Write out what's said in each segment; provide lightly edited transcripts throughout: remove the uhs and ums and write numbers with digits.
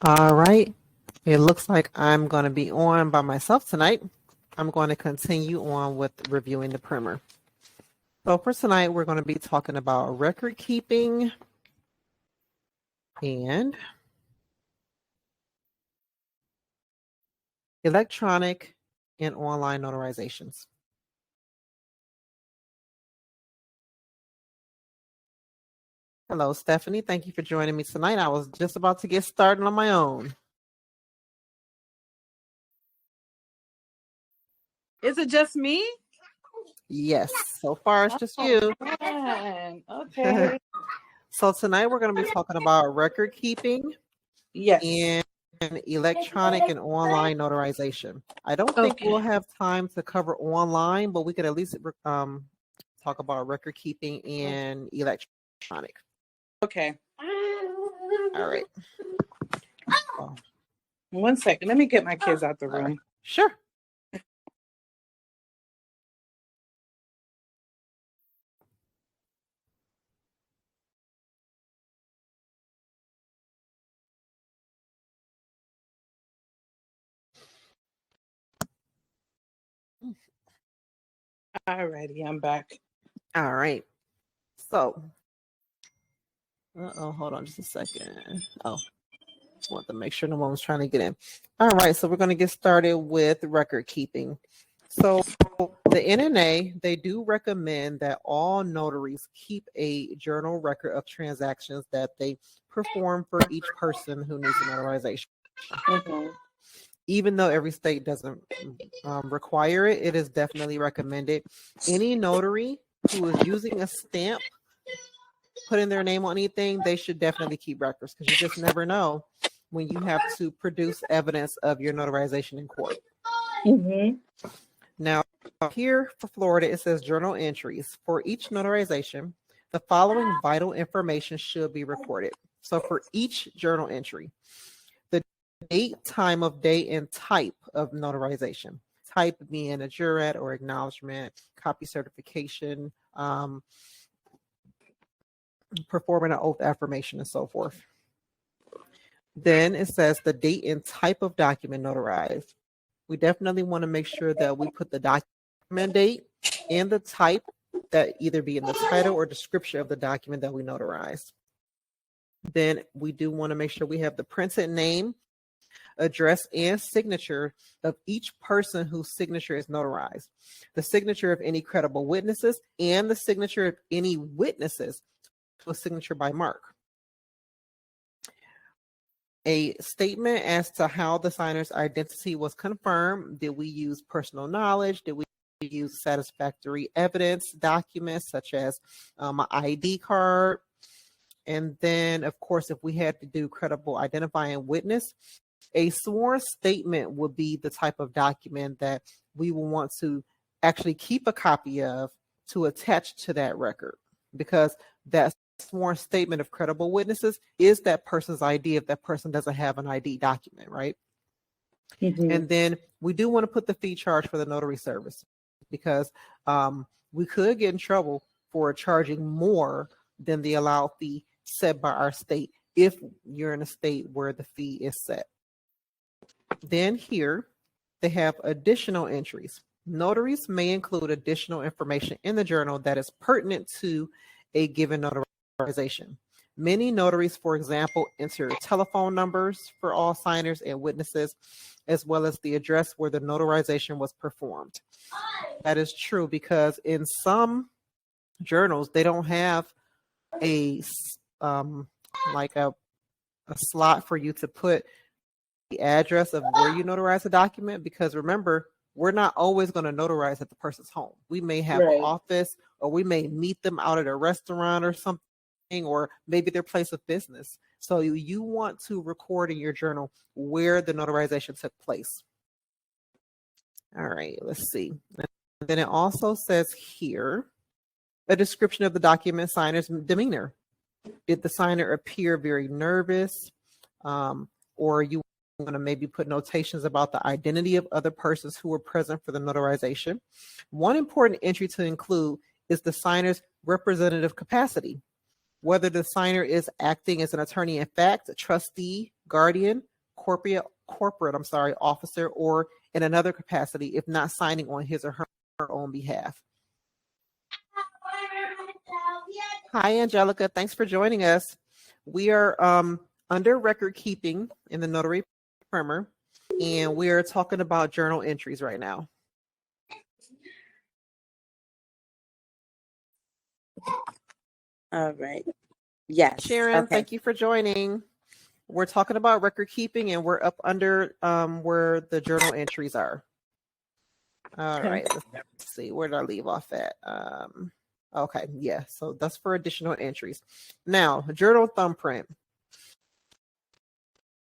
All right. It looks like I'm going to be on by myself tonight. I'm going to continue on with reviewing the primer. So for tonight, we're going to be talking about record keeping and electronic and online notarizations. Hello, Stephanie. Thank you for joining me tonight. I was just about to get started on my own. Is it just me? Yes, so far it's just you. Man. Okay. So tonight we're going to be talking about record keeping Yes. and electronic and online notarization. I don't think we'll have time to cover online, but we could at least talk about record keeping and electronic. Okay. All right. Oh. 1 second. Let me get my kids out the room. Right. Sure. Alrighty, I'm back. All right. So, hold on just a second. Oh, want to make sure no one was trying to get in. All right, so we're going to get started with record keeping. So the NNA, they do recommend that all notaries keep a journal record of transactions that they perform for each person who needs a notarization. Mm-hmm. Even though every state doesn't require it, it is definitely recommended. Any notary who is using a stamp, putting their name on anything, they should definitely keep records because you just never know when you have to produce evidence of your notarization in court. Mm-hmm. Now, here for Florida, it says journal entries. For each notarization, the following vital information should be recorded. So for each journal entry, the date, time of day, and type of notarization. Type being a jurat or acknowledgement, copy certification, performing an oath affirmation, and so forth. Then it says the date and type of document notarized. We definitely want to make sure that we put the document date and the type that either be in the title or description of the document that we notarized. Then we do want to make sure we have the printed name, address, and signature of each person whose signature is notarized, the signature of any credible witnesses, and the signature of any witnesses to a signature by mark. A statement as to how the signer's identity was confirmed. Did we use personal knowledge? Did we use satisfactory evidence documents such as an ID card? And then, of course, if we had to do credible identifying witness, a sworn statement would be the type of document that we will want to actually keep a copy of to attach to that record, because that sworn statement of credible witnesses is that person's ID if that person doesn't have an ID document, right? Mm-hmm. And then we do want to put the fee charge for the notary service, because we could get in trouble for charging more than the allowed fee set by our state if you're in a state where the fee is set. Then here they have additional entries. Notaries may include additional information in the journal that is pertinent to a given notarization. Many notaries, for example, enter telephone numbers for all signers and witnesses, as well as the address where the notarization was performed. That is true because in some journals, they don't have a slot for you to put the address of where you notarize a document, because remember, we're not always going to notarize at the person's home. We may have an office, or we may meet them out at a restaurant or something, or maybe their place of business. So you want to record in your journal where the notarization took place. All right, let's see. And then it also says here a description of the document signer's demeanor. Did the signer appear very nervous? Or you want to maybe put notations about the identity of other persons who were present for the notarization. One important entry to include is the signer's representative capacity, whether the signer is acting as an attorney in fact, a trustee, guardian, corporate officer or in another capacity if not signing on his or her own behalf. Hi, Angelica. Thanks for joining us. We are under record keeping in the Notary Primer, and we are talking about journal entries right now. All right. Yes. Sharon, Okay. thank you for joining. We're talking about record keeping, and we're up under where the journal entries are. All right. Let's see. Where did I leave off at? Okay. Yeah. So that's for additional entries. Now, journal thumbprint.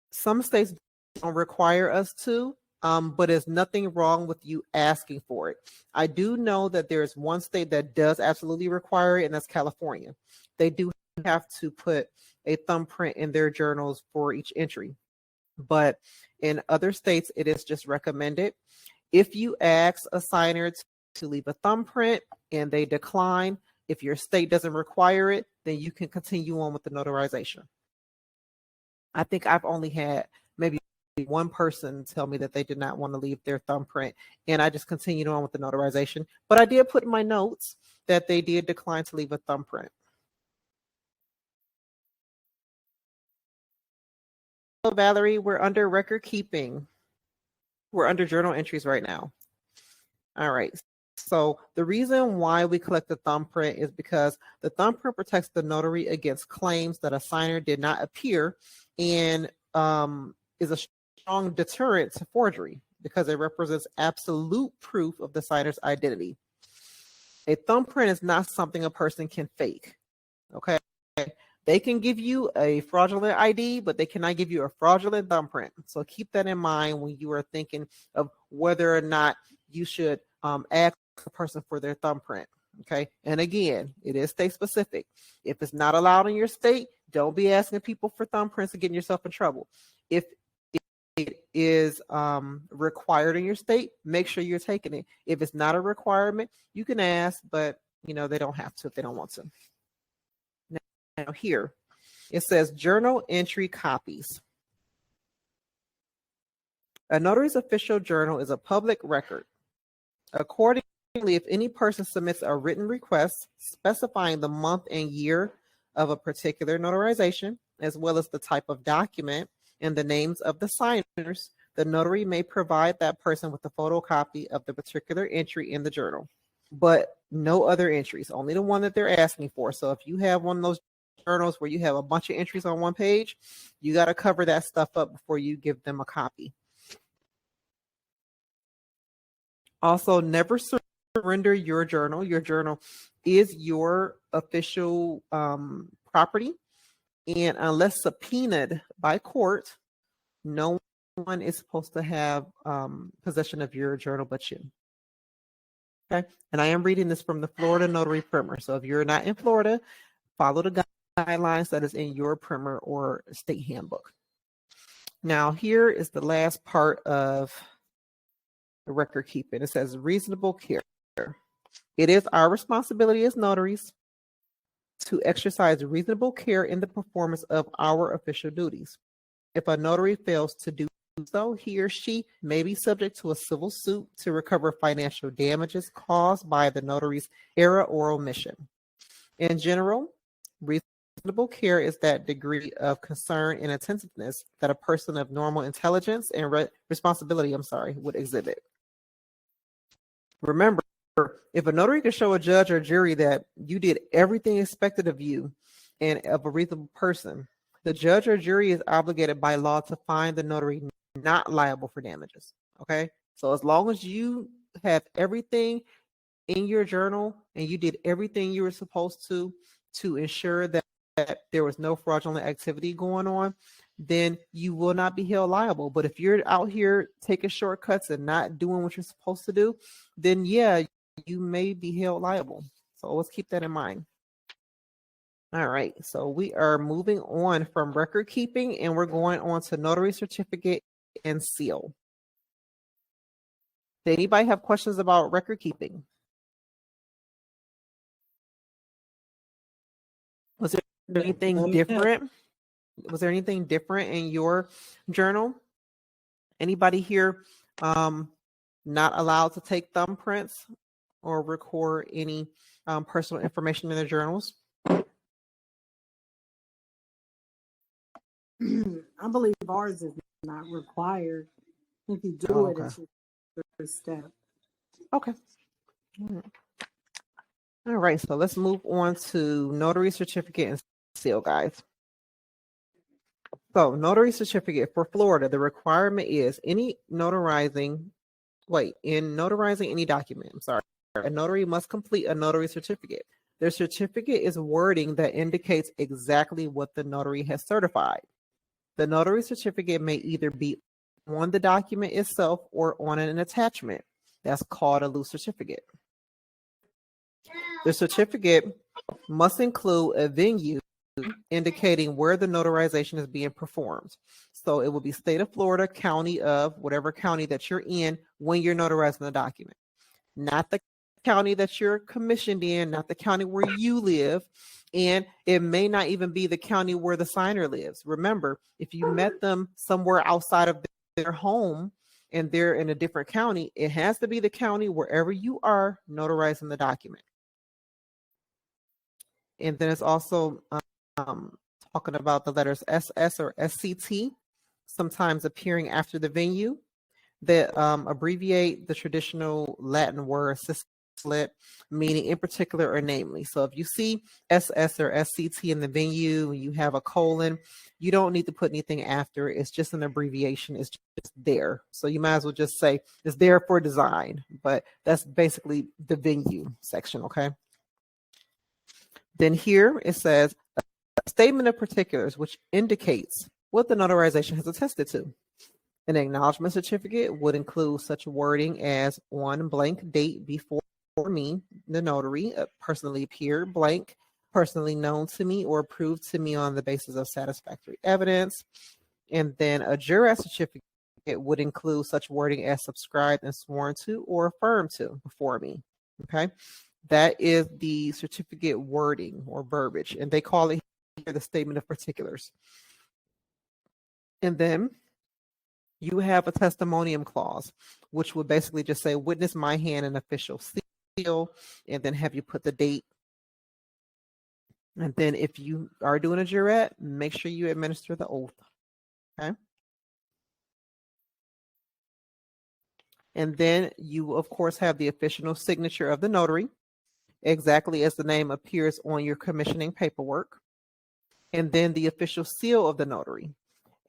Some states don't require us to, but there's nothing wrong with you asking for it. I do know that there's one state that does absolutely require it, and that's California. They do have to put a thumbprint in their journals for each entry. But in other states, it is just recommended. If you ask a signer to leave a thumbprint and they decline, if your state doesn't require it, then you can continue on with the notarization. I think I've only had maybe one person tell me that they did not want to leave their thumbprint, and I just continued on with the notarization. But I did put in my notes that they did decline to leave a thumbprint. So Valerie, we're under record keeping. We're under journal entries right now. All right. So the reason why we collect the thumbprint is because the thumbprint protects the notary against claims that a signer did not appear, and is a strong deterrent to forgery because it represents absolute proof of the signer's identity. A thumbprint is not something a person can fake. Okay. They can give you a fraudulent ID, but they cannot give you a fraudulent thumbprint. So keep that in mind when you are thinking of whether or not you should ask a person for their thumbprint. Okay. And again, it is state specific. If it's not allowed in your state, don't be asking people for thumbprints and getting yourself in trouble. If it is required in your state, make sure you're taking it. If it's not a requirement, you can ask, but they don't have to if they don't want to. Now here, it says journal entry copies. A notary's official journal is a public record. Accordingly, if any person submits a written request specifying the month and year of a particular notarization, as well as the type of document and the names of the signers, the notary may provide that person with a photocopy of the particular entry in the journal, but no other entries, only the one that they're asking for. So if you have one of those journals where you have a bunch of entries on one page, you got to cover that stuff up before you give them a copy. Also, never surrender your journal. Your journal is your official property, and unless subpoenaed by court, no one is supposed to have possession of your journal but you. Okay, and I am reading this from the Florida Notary Primer. So if you're not in Florida, follow the guidelines that is in your primer or state handbook. Now, here is the last part of the record keeping. It says reasonable care. It is our responsibility as notaries to exercise reasonable care in the performance of our official duties. If a notary fails to do so, he or she may be subject to a civil suit to recover financial damages caused by the notary's error or omission. In general, reasonable care is that degree of concern and attentiveness that a person of normal intelligence and responsibility would exhibit. Remember, if a notary can show a judge or jury that you did everything expected of you and of a reasonable person, the judge or jury is obligated by law to find the notary not liable for damages. Okay? So as long as you have everything in your journal and you did everything you were supposed to ensure that there was no fraudulent activity going on, then you will not be held liable. But if you're out here taking shortcuts and not doing what you're supposed to do, then yeah, you may be held liable. So let's keep that in mind. All right, so we are moving on from record keeping and we're going on to notary certificate and seal. Does anybody have questions about record keeping? Was there anything different? Was there anything different in your journal Anybody here not allowed to take thumbprints or record any personal information in their journals? I believe ours is not required. If you do okay. it's your first step. Okay. All right, so let's move on to notary certificate and seal, guys. So notary certificate for Florida, the requirement is in notarizing any document, a notary must complete a notary certificate. Their certificate is wording that indicates exactly what the notary has certified. The notary certificate may either be on the document itself or on an attachment. That's called a loose certificate. The certificate must include a venue indicating where the notarization is being performed. So it will be state of Florida, county of whatever county that you're in when you're notarizing the document. Not the county that you're commissioned in, not the county where you live, and it may not even be the county where the signer lives. Remember, if you met them somewhere outside of their home and they're in a different county, it has to be the county wherever you are notarizing the document. And then it's also talking about the letters SS or SCT, sometimes appearing after the venue, that abbreviate the traditional Latin word "sislet," meaning in particular or namely. So if you see SS or SCT in the venue, you have a colon, you don't need to put anything after. It's just an abbreviation. It's just there. So you might as well just say it's there for design, but that's basically the venue section, okay? Then here it says a statement of particulars, which indicates what the notarization has attested to. An acknowledgement certificate would include such wording as on blank date before me, the notary, personally appeared blank, personally known to me or approved to me on the basis of satisfactory evidence. And then a jurat certificate would include such wording as subscribed and sworn to or affirmed to before me. Okay. That is the certificate wording or verbiage, and they call it here the statement of particulars. And then you have a testimonium clause, which would basically just say, witness my hand and official seal, and then have you put the date. And then if you are doing a jurat, make sure you administer the oath. Okay. And then you, of course, have the official signature of the notary, exactly as the name appears on your commissioning paperwork. And then the official seal of the notary.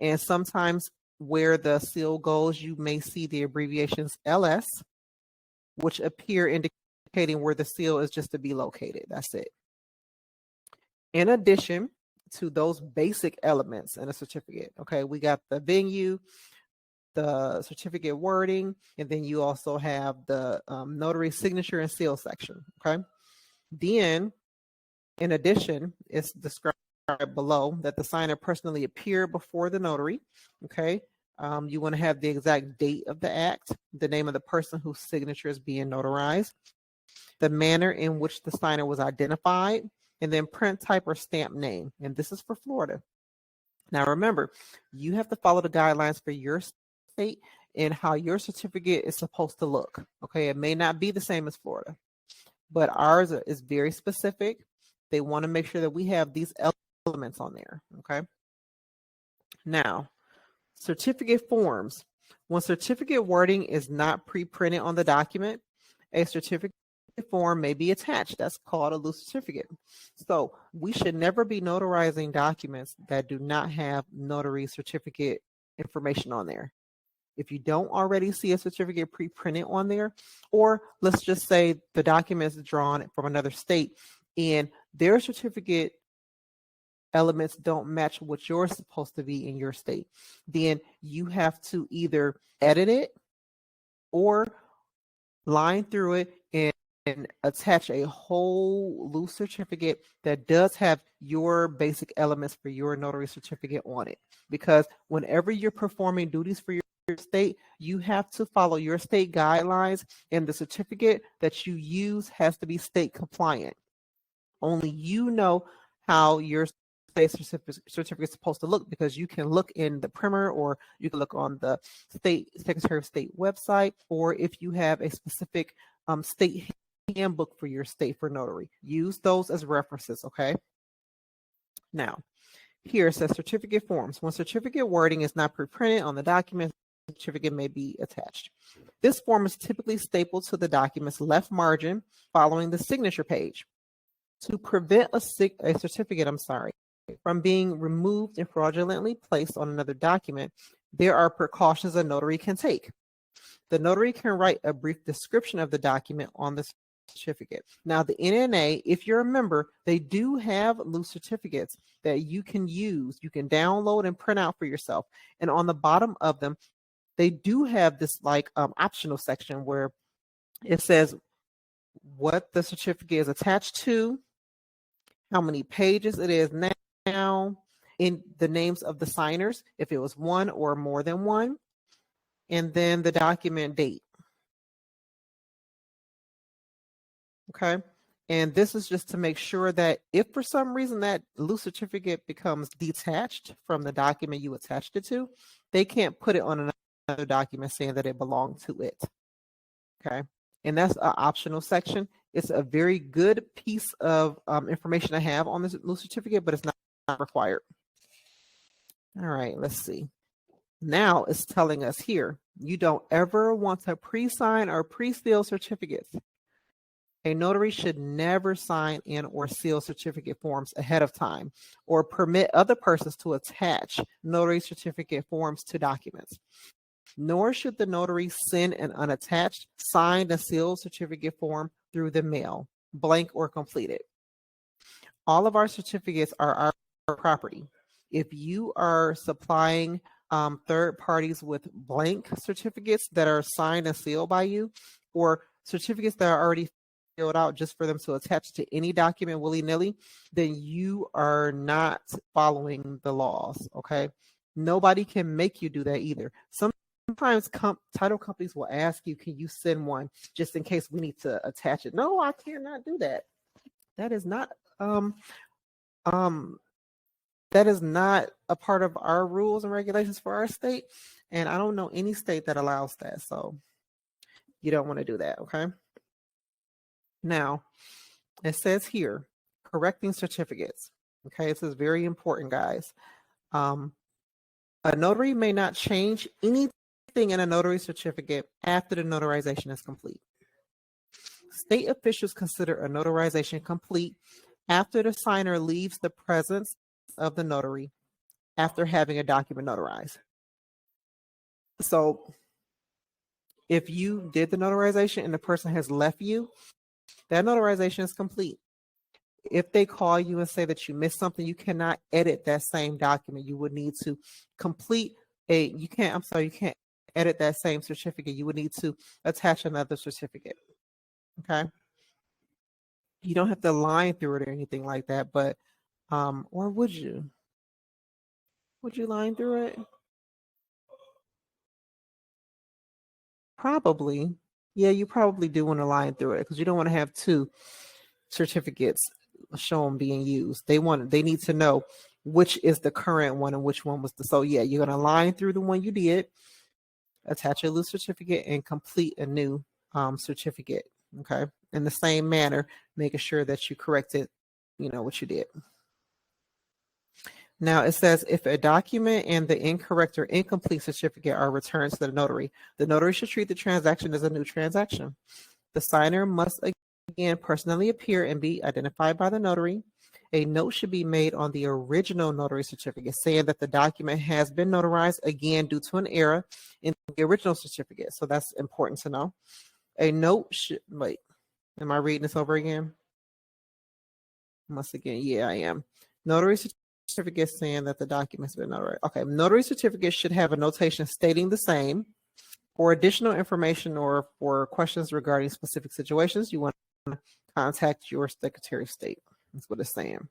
And sometimes where the seal goes, you may see the abbreviations LS, which appear indicating where the seal is just to be located. That's it. In addition to those basic elements in a certificate, okay, we got the venue, the certificate wording, and then you also have the notary signature and seal section, okay? Then, in addition, it's described below that the signer personally appeared before the notary, okay? You want to have the exact date of the act, the name of the person whose signature is being notarized, the manner in which the signer was identified, and then print type or stamp name. And this is for Florida. Now, remember, you have to follow the guidelines for your state and how your certificate is supposed to look, okay? It may not be the same as Florida, but ours is very specific. They want to make sure that we have these elements on there, okay? Now, certificate forms. When certificate wording is not pre-printed on the document, a certificate form may be attached. That's called a loose certificate. So we should never be notarizing documents that do not have notary certificate information on there. If you don't already see a certificate pre-printed on there, or let's just say the document is drawn from another state and their certificate elements don't match what you're supposed to be in your state, then you have to either edit it or line through it and attach a whole loose certificate that does have your basic elements for your notary certificate on it. Because whenever you're performing duties for your state, you have to follow your state guidelines, and the certificate that you use has to be state compliant. Only you know how your state certificate is supposed to look, because you can look in the primer, or you can look on the state Secretary of State website, or if you have a specific state handbook for your state for notary, use those as references. Okay. Now, here it says certificate forms. When certificate wording is not pre-printed on the document, the certificate may be attached. This form is typically stapled to the document's left margin following the signature page. To prevent a certificate, from being removed and fraudulently placed on another document, there are precautions a notary can take. The notary can write a brief description of the document on the certificate. Now, the NNA, if you're a member, they do have loose certificates that you can use. You can download and print out for yourself. And on the bottom of them, they do have this optional section where it says what the certificate is attached to, how many pages it is now, in the names of the signers, if it was one or more than one, and then the document date. Okay. And this is just to make sure that if for some reason that loose certificate becomes detached from the document you attached it to, they can't put it on another document saying that it belonged to it. Okay. And that's an optional section. It's a very good piece of information to have on this loose certificate, but it's not required. All right, let's see. Now it's telling us here, you don't ever want to pre-sign or pre-seal certificates. A notary should never sign in or seal certificate forms ahead of time, or permit other persons to attach notary certificate forms to documents. Nor should the notary send an unattached, signed and sealed certificate form through the mail, blank or completed. All of our certificates are our property. If you are supplying third parties with blank certificates that are signed and sealed by you, or certificates that are already filled out just for them to attach to any document willy-nilly, then you are not following the laws. Okay. Nobody can make you do that either. Sometimes title companies will ask you, can you send one just in case we need to attach it? No, I cannot do that. That is not a part of our rules and regulations for our state. And I don't know any state that allows that. So you don't want to do that. Okay. Now, it says here, correcting certificates. Okay, this is very important, guys. A notary may not change anything in a notary certificate after the notarization is complete. State officials consider a notarization complete after the signer leaves the presence of the notary after having a document notarized. So if you did the notarization and the person has left you, that notarization is complete. If they call you and say that you missed something, you cannot edit that same document. You would need to you can't edit that same certificate. You would need to attach another certificate. Okay. You don't have to line through it or anything like that, but, or would you? Would you line through it? Probably. Yeah, you probably do want to line through it because you don't want to have two certificates shown being used. They need to know which is the current one and which one was so yeah, you're going to line through the one you did, attach a loose certificate, and complete a new certificate. Okay. In the same manner, making sure that you corrected, what you did. Now it says if a document and the incorrect or incomplete certificate are returned to the notary should treat the transaction as a new transaction. The signer must again personally appear and be identified by the notary. A note should be made on the original notary certificate saying that the document has been notarized again due to an error in the original certificate. So that's important to know. A note should, wait, am I reading this over again? Once again, yeah, I am. Notary certificate saying that the document's been notarized. Okay, notary certificate should have a notation stating the same. For additional information or for questions regarding specific situations, you want to contact your Secretary of State. That's what it's saying.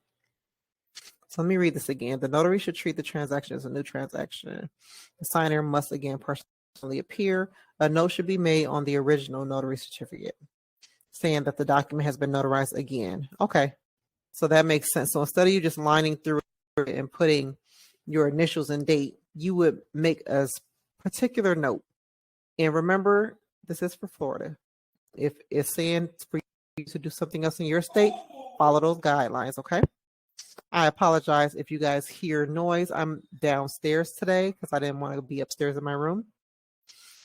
So let me read this again. The notary should treat the transaction as a new transaction. The signer must again personally appear. A note should be made on the original notary certificate saying that the document has been notarized again. Okay, so that makes sense. So instead of you just lining through and putting your initials and date, you would make a particular note. And remember, this is for Florida. If it's saying for you to do something else in your state, follow those guidelines, okay? I apologize if you guys hear noise. I'm downstairs today because I didn't want to be upstairs in my room.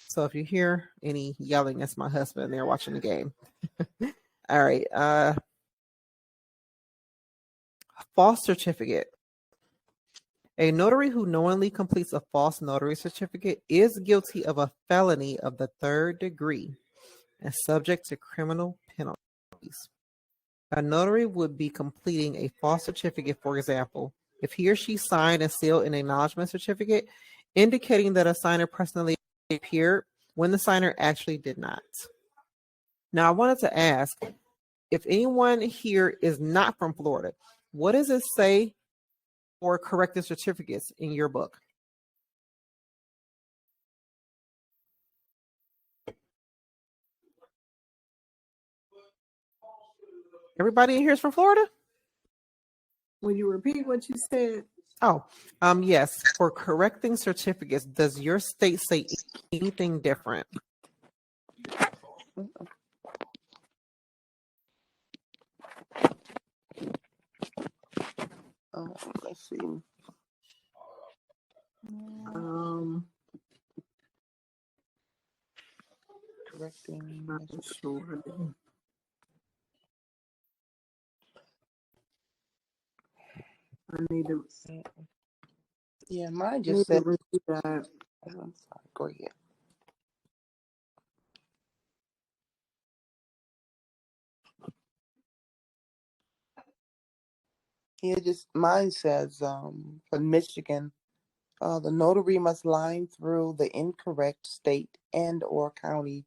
So if you hear any yelling, that's my husband. They're watching the game. All right. False certificate. A notary who knowingly completes a false notary certificate is guilty of a felony of the 3rd degree and subject to criminal penalties. A notary would be completing a false certificate, for example, if he or she signed and sealed an acknowledgement certificate indicating that a signer personally appeared when the signer actually did not. Now, I wanted to ask, if anyone here is not from Florida, what does it say for corrected certificates in your book? Everybody in here is from Florida? Will you repeat what you said? Oh, yes. For correcting certificates, does your state say anything different? Let's see. Correcting. Not sure. I need to. Yeah, mine Need just to said. repeat that. I'm sorry. Go ahead. Yeah, just mine says for Michigan, the notary must line through the incorrect state and/or county,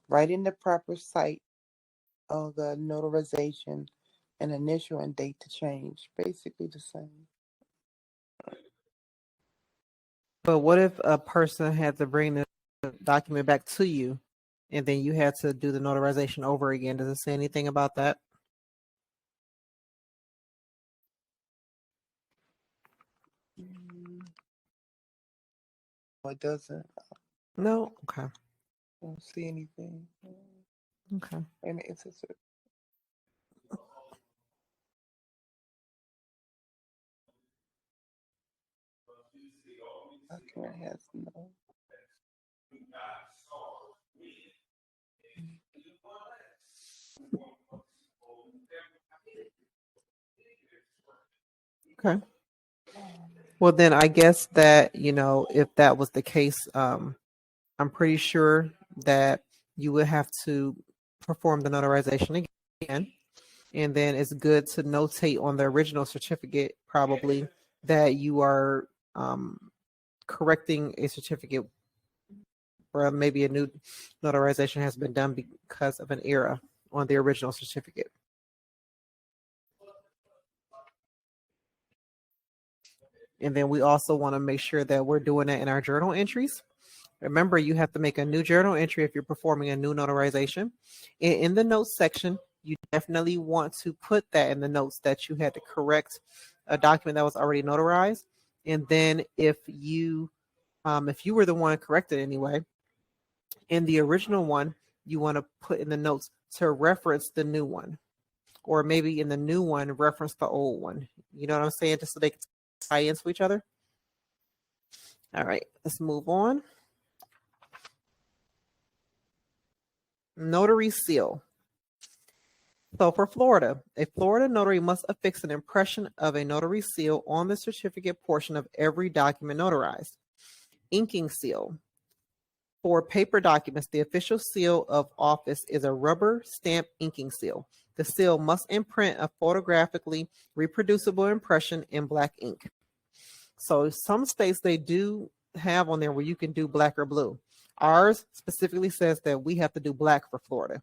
right in the proper site of the notarization, and initial and date to change. Basically the same. But what if a person had to bring the document back to you and then you had to do the notarization over again? Does it say anything about that? It doesn't. No? Okay. I don't see anything. Okay. And it's just document has no. Okay. Well, then I guess that, if that was the case, I'm pretty sure that you would have to perform the notarization again. And then it's good to notate on the original certificate, probably, that you are correcting a certificate or maybe a new notarization has been done because of an error on the original certificate. And then we also want to make sure that we're doing that in our journal entries. Remember, you have to make a new journal entry if you're performing a new notarization. In the notes section, you definitely want to put that in the notes that you had to correct a document that was already notarized. And then if you were the one corrected anyway, in the original one, you want to put in the notes to reference the new one, or maybe in the new one, reference the old one. You know what I'm saying? Just so they can tie into each other. All right, let's move on. Notary seal. So for Florida, a Florida notary must affix an impression of a notary seal on the certificate portion of every document notarized. Inking seal. For paper documents, the official seal of office is a rubber stamp inking seal. The seal must imprint a photographically reproducible impression in black ink. So some states, they do have on there where you can do black or blue. Ours specifically says that we have to do black for Florida.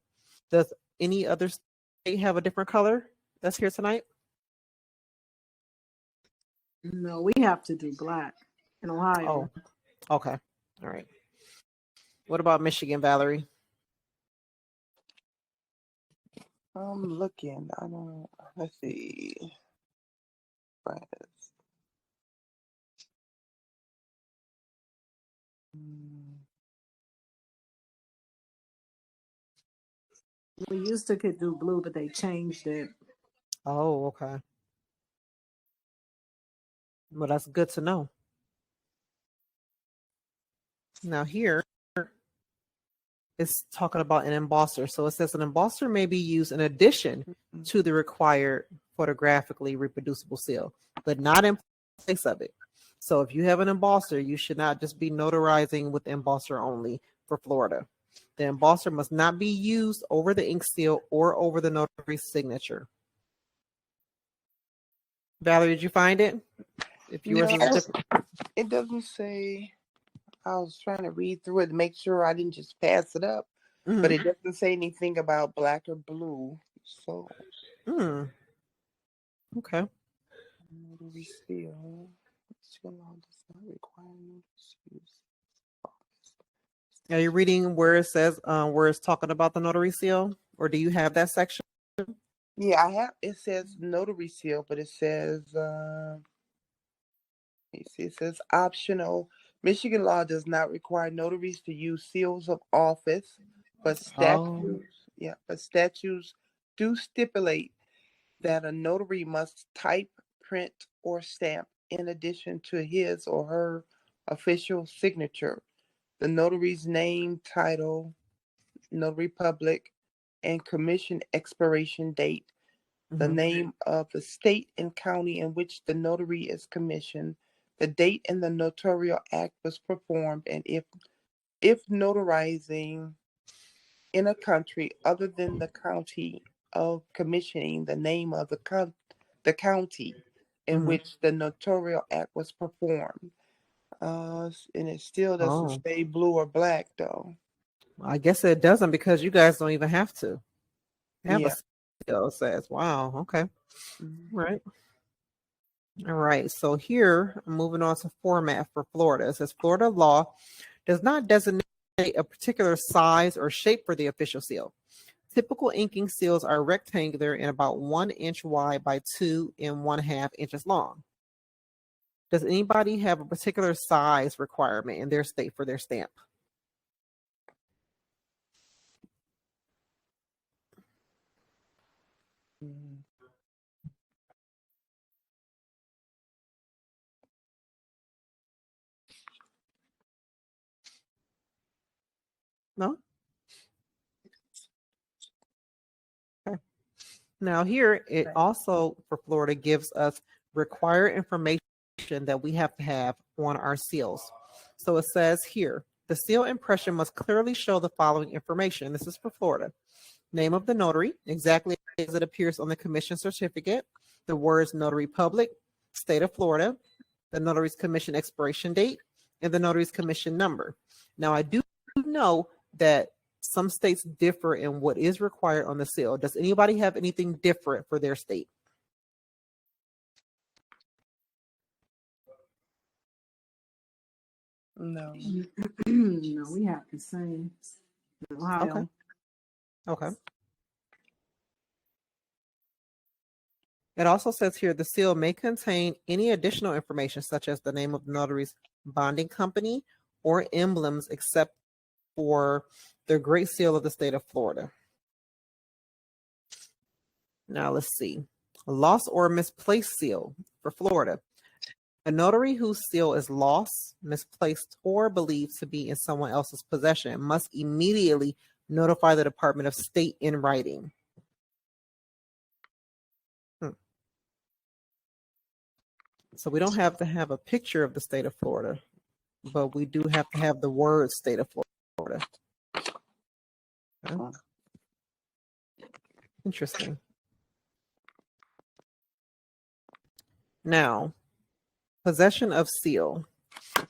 Does any other state have a different color that's here tonight? No, we have to do black in Ohio. Oh, okay. All right. What about Michigan, Valerie? I'm looking. I don't. Let's see. France. We used to could do blue, but they changed it. Oh, okay. Well, that's good to know. Now here it's talking about an embosser. So it says an embosser may be used in addition to the required photographically reproducible seal, but not in place of it. So if you have an embosser, you should not just be notarizing with embosser only for Florida. The embosser must not be used over the ink seal or over the notary's signature. Valerie, did you find it? If yours is different. It doesn't say. I was trying to read through it to make sure I didn't just pass it up, but it doesn't say anything about black or blue. So, okay. notary seal. Seal law does not require notice use. Are you reading where it says where it's talking about the notary seal, or do you have that section? Yeah, I have. It says notary seal, but it says it says optional. Michigan law does not require notaries to use seals of office, but statutes do stipulate that a notary must type, print, or stamp in addition to his or her official signature, the notary's name, title, notary public, and commission expiration date, the name of the state and county in which the notary is commissioned, the date and the notarial act was performed, and if notarizing in a country other than the county of commissioning, the name of the county in which the notarial act was performed. And it still doesn't say blue or black, though. I guess it doesn't because you guys don't even have to have Yeah. a seal. It says, wow, okay. Right. All right. So here, moving on to format for Florida. It says Florida law does not designate a particular size or shape for the official seal. Typical inking seals are rectangular and about 1 inch wide by 2 1/2 inches long. Does anybody have a particular size requirement in their state for their stamp? No? Okay. Now here, it also, for Florida, gives us required information that we have to have on our seals. So it says here, the seal impression must clearly show the following information. This is for Florida. Name of the notary, exactly as it appears on the commission certificate, the words notary public, state of Florida, the notary's commission expiration date, and the notary's commission number. Now, I do know that some states differ in what is required on the seal. Does anybody have anything different for their state? No. No, we have the same. Ohio. Okay. It also says here the seal may contain any additional information such as the name of the notary's bonding company or emblems except for the Great Seal of the state of Florida. Now let's see. Lost or misplaced seal for Florida. A notary whose seal is lost, misplaced, or believed to be in someone else's possession must immediately notify the Department of State in writing. So we don't have to have a picture of the state of Florida, but we do have to have the word state of Florida. Okay. Interesting. Now, possession of seal.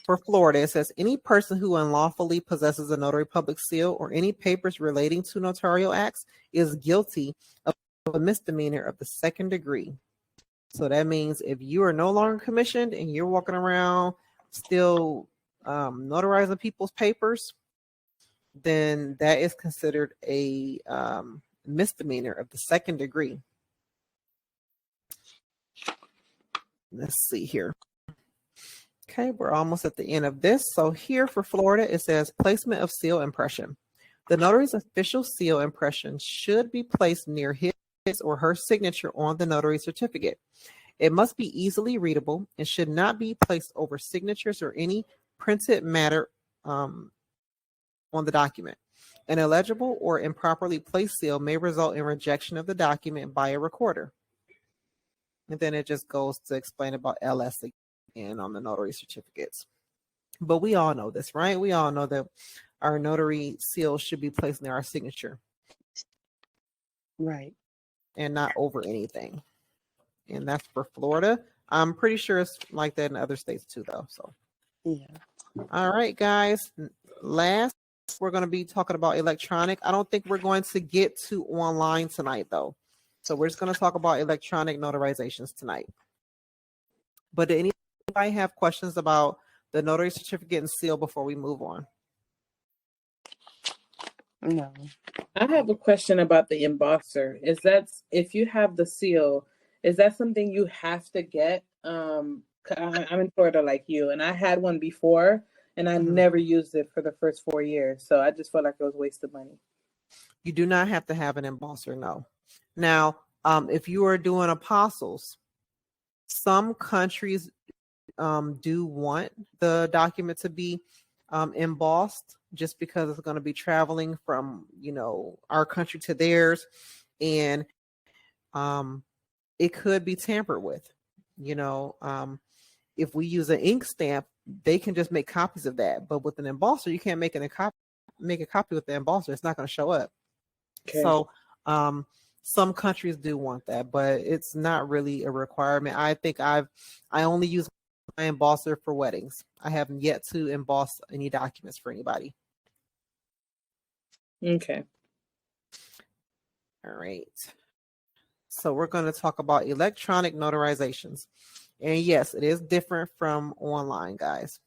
For Florida, it says any person who unlawfully possesses a notary public seal or any papers relating to notarial acts is guilty of a misdemeanor of the second degree. So that means if you are no longer commissioned and you're walking around still notarizing people's papers, then that is considered a misdemeanor of the second degree. Let's see here. Okay, we're almost at the end of this. So here for Florida, it says placement of seal impression. The notary's official seal impression should be placed near his or her signature on the notary certificate. It must be easily readable and should not be placed over signatures or any printed matter on the document. An illegible or improperly placed seal may result in rejection of the document by a recorder. And then it just goes to explain about LS again on the notary certificates. But we all know this, right? We all know that our notary seal should be placed near our signature. Right. And not over anything. And that's for Florida. I'm pretty sure it's like that in other states too, though. So, Yeah. All right, guys. Last, we're going to be talking about electronic. I don't think we're going to get to online tonight, though. So we're just going to talk about electronic notarizations tonight. But did anybody have questions about the notary certificate and seal before we move on? No. I have a question about the embosser. Is that if you have the seal, is that something you have to get? I'm in Florida like you, and I had one before, and I never used it for the first 4 years. So I just felt like it was a waste of money. You do not have to have an embosser, no. Now, if you are doing apostles, some countries do want the document to be embossed just because it's going to be traveling from, our country to theirs. And it could be tampered with. If we use an ink stamp, they can just make copies of that. But with an embosser, you can't make a copy with the embosser. It's not going to show up. Okay. So some countries do want that, but it's not really a requirement. I think I only use my embosser for weddings. I haven't yet to emboss any documents for anybody. Okay. All right. So we're going to talk about electronic notarizations. And yes, it is different from online, guys.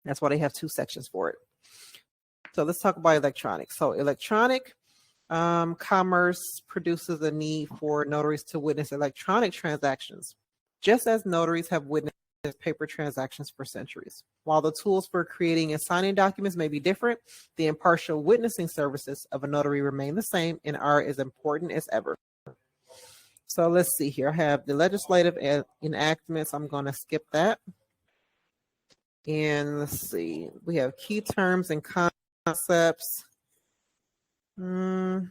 That's why they have 2 sections for it. So let's talk about electronic. So electronic commerce produces a need for notaries to witness electronic transactions, just as notaries have witnessed paper transactions for centuries. While the tools for creating and signing documents may be different, the impartial witnessing services of a notary remain the same and are as important as ever. So let's see here. I have the legislative enactments. I'm going to skip that. And let's see. We have key terms and concepts. No,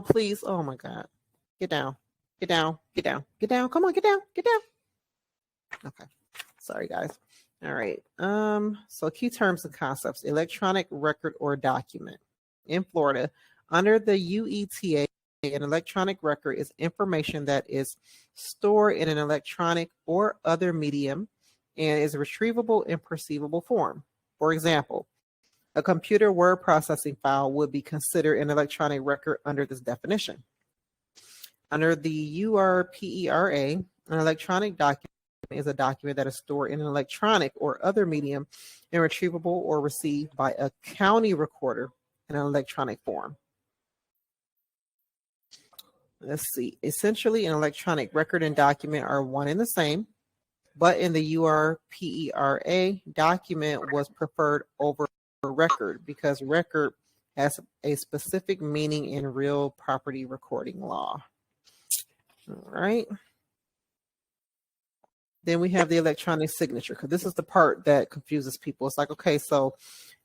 please. Oh my God. Get down. Get down. Get down. Get down. Come on, get down. Get down. Okay. Sorry, guys. All right. So key terms and concepts. Electronic record or document. In Florida, under the UETA, an electronic record is information that is stored in an electronic or other medium and is retrievable in perceivable form. For example, a computer word processing file would be considered an electronic record under this definition. Under the URPERA, an electronic document is a document that is stored in an electronic or other medium and retrievable or received by a county recorder in an electronic form. Let's see. Essentially, an electronic record and document are one and the same, but in the URPERA, document was preferred over record because record has a specific meaning in real property recording law. All right. Then we have the electronic signature, because this is the part that confuses people. It's like, okay, so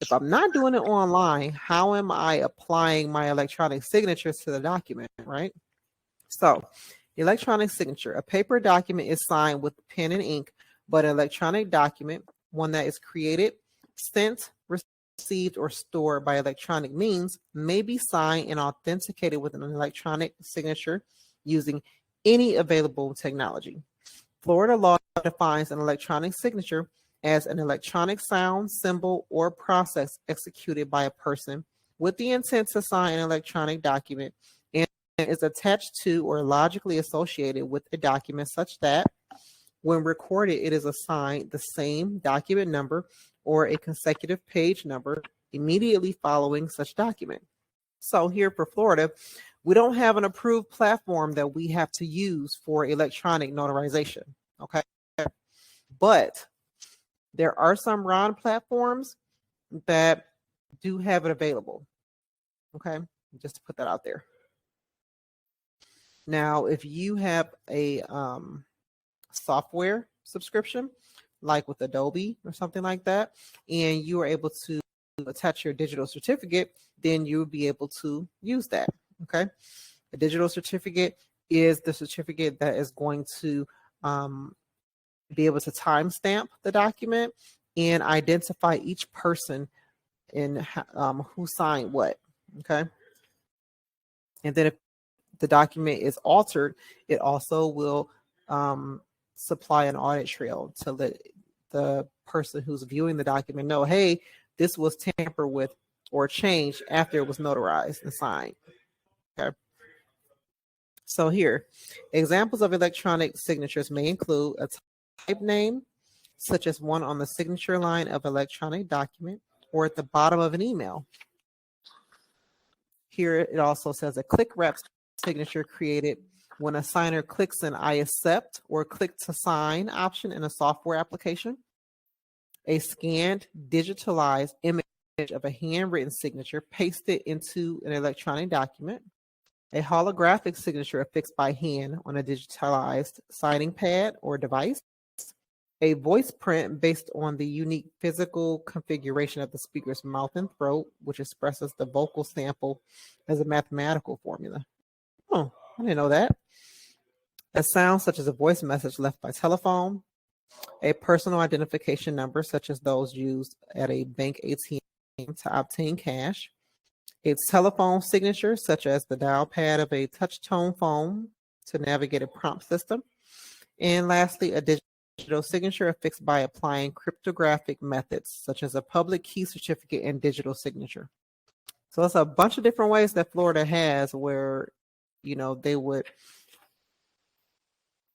if I'm not doing it online, how am I applying my electronic signatures to the document, right? So electronic signature, a paper document is signed with pen and ink, but an electronic document, one that is created, sent, received, or stored by electronic means, may be signed and authenticated with an electronic signature using any available technology. Florida law defines an electronic signature as an electronic sound, symbol, or process executed by a person with the intent to sign an electronic document and is attached to or logically associated with a document such that when recorded, it is assigned the same document number or a consecutive page number immediately following such document. So here for Florida, we don't have an approved platform that we have to use for electronic notarization, okay? But there are some RON platforms that do have it available. Okay, just to put that out there. Now, if you have a software subscription, like with Adobe or something like that, and you are able to attach your digital certificate, then you'll be able to use that. Okay, a digital certificate is the certificate that is going to be able to timestamp the document and identify each person in who signed what. Okay, and then if the document is altered, it also will supply an audit trail to let the person who's viewing the document know, hey, this was tampered with or changed after it was notarized and signed. Okay. So here, examples of electronic signatures may include a type name, such as one on the signature line of electronic document or at the bottom of an email. Here it also says a click wrap signature created when a signer clicks an I accept or click to sign option in a software application. A scanned, digitalized image of a handwritten signature pasted into an electronic document. A holographic signature affixed by hand on a digitalized signing pad or device. A voice print based on the unique physical configuration of the speaker's mouth and throat, which expresses the vocal sample as a mathematical formula. Oh, I didn't know that. A sound such as a voice message left by telephone. A personal identification number such as those used at a bank ATM to obtain cash. A telephone signature such as the dial pad of a touch-tone phone to navigate a prompt system. And lastly, a digital signature affixed by applying cryptographic methods such as a public key certificate and digital signature. So it's a bunch of different ways that Florida has where, you know, they would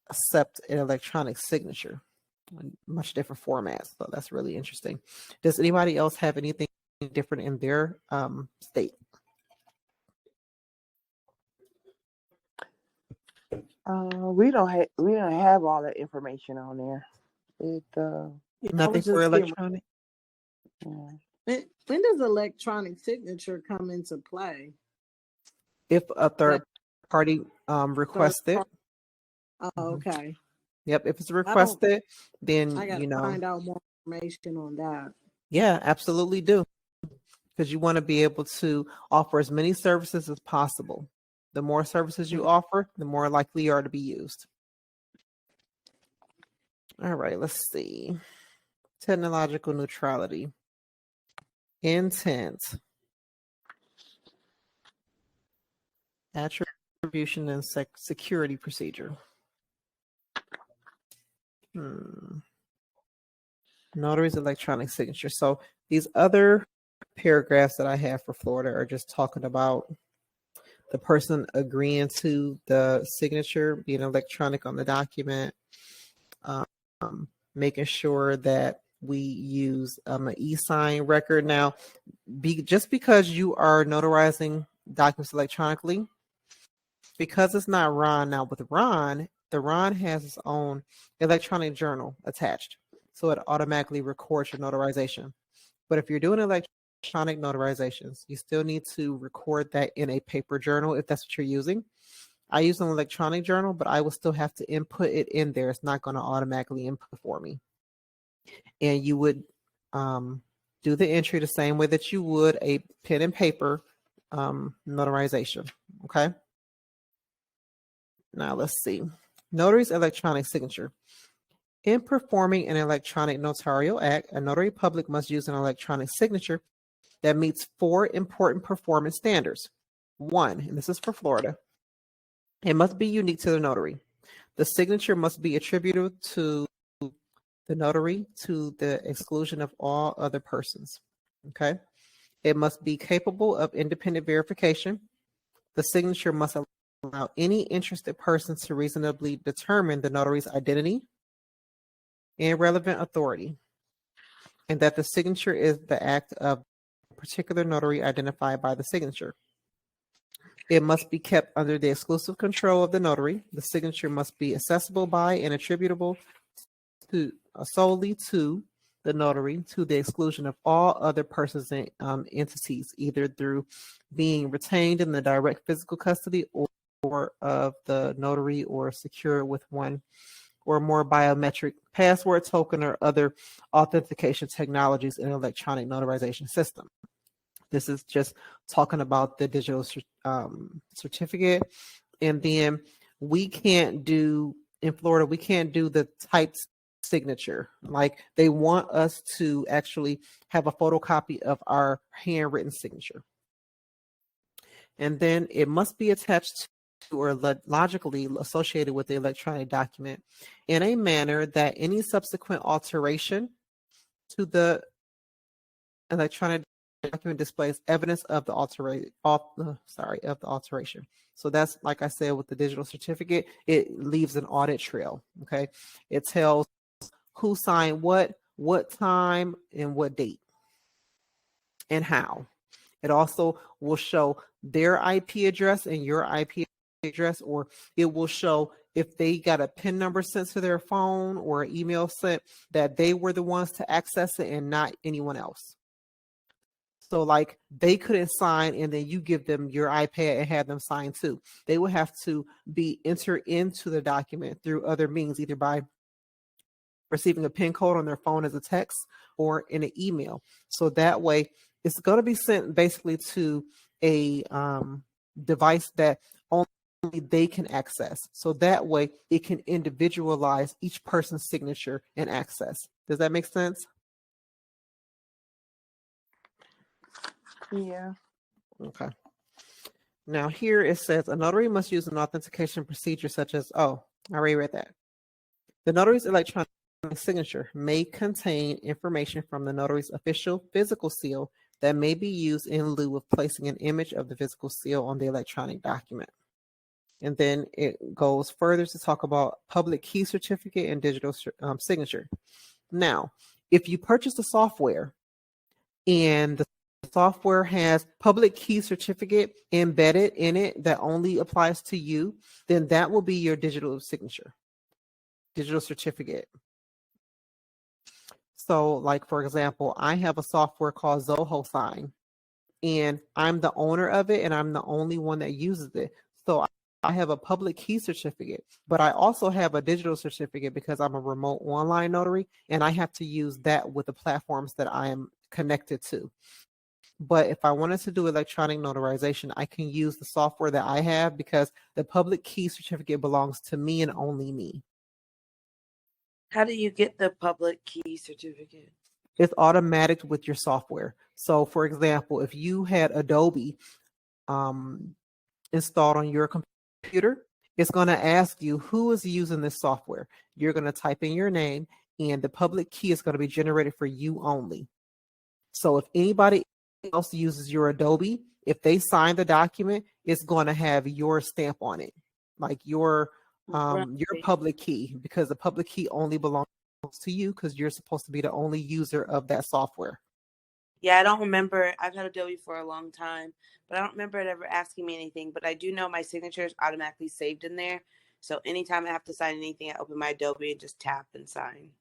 accept an electronic signature in much different formats. So that's really interesting. Does anybody else have anything different in their state? We don't have all that information on there. Yeah, I Nothing was for just getting- electronic? Yeah. When does electronic signature come into play? If a third party requests it. Oh, okay. Yep, if it's requested, then I gotta find out more information on that. Yeah, absolutely do. Because you want to be able to offer as many services as possible. The more services you offer, the more likely you are to be used. All right, let's see. Technological neutrality. Intent. Attribution and security procedure. Notary's electronic signature. So these other paragraphs that I have for Florida are just talking about the person agreeing to the signature being electronic on the document, making sure that we use an e-sign record. Now, just because you are notarizing documents electronically, because it's not Ron now with Ron, the Ron has its own electronic journal attached. So it automatically records your notarization. But if you're doing electronic notarizations, you still need to record that in a paper journal if that's what you're using. I use an electronic journal, but I will still have to input it in there. It's not going to automatically input for me. And you would do the entry the same way that you would a pen and paper notarization. Okay. Now let's see. Notary's electronic signature. In performing an electronic notarial act, a notary public must use an electronic signature that meets 4 important performance standards. 1, and this is for Florida, it must be unique to the notary. The signature must be attributed to the notary to the exclusion of all other persons. Okay. It must be capable of independent verification. The signature must allow any interested person to reasonably determine the notary's identity and relevant authority, and that the signature is the act of a particular notary identified by the signature. It must be kept under the exclusive control of the notary. The signature must be accessible by and attributable to solely to the notary, to the exclusion of all other persons and entities, either through being retained in the direct physical custody or of the notary, or secure with one or more biometric password, token, or other authentication technologies in an electronic notarization system. This is just talking about the digital certificate. And then we can't do, in Florida, we can't do the typed signature. Like, they want us to actually have a photocopy of our handwritten signature. And then it must be attached to or logically associated with the electronic document in a manner that any subsequent alteration to the electronic document displays evidence of the alteration. So that's, like I said, with the digital certificate, it leaves an audit trail. Okay, it tells who signed what time, and what date, and how. It also will show their IP address and your IP address, or it will show if they got a PIN number sent to their phone or an email sent, that they were the ones to access it and not anyone else. So like, they couldn't sign and then you give them your iPad and have them sign too. They will have to be entered into the document through other means, either by receiving a PIN code on their phone as a text or in an email. So that way it's going to be sent basically to a device that only they can access. So that way it can individualize each person's signature and access. Does that make sense? Yeah. Okay. Now here it says a notary must use an authentication procedure such as, I already read that. The notary's electronic signature may contain information from the notary's official physical seal that may be used in lieu of placing an image of the physical seal on the electronic document. And then it goes further to talk about public key certificate and digital signature. Now, if you purchase the software and the software has public key certificate embedded in it that only applies to you, then that will be your digital signature, digital certificate. So like, for example, I have a software called Zoho Sign, and I'm the owner of it and I'm the only one that uses it. So I have a public key certificate, but I also have a digital certificate because I'm a remote online notary, and I have to use that with the platforms that I am connected to. But if I wanted to do electronic notarization, I can use the software that I have because the public key certificate belongs to me and only me. How do you get the public key certificate? It's automatic with your software. So for example, if you had Adobe installed on your computer, it's going to ask you who is using this software. You're going to type in your name, and the public key is going to be generated for you only. So if anybody else uses your Adobe, if they sign the document, it's going to have your stamp on it, like your public key, because the public key only belongs to you because you're supposed to be the only user of that software. Yeah, I don't remember. I've had Adobe for a long time, but I don't remember it ever asking me anything. But I do know my signature is automatically saved in there. So anytime I have to sign anything, I open my Adobe and just tap and sign.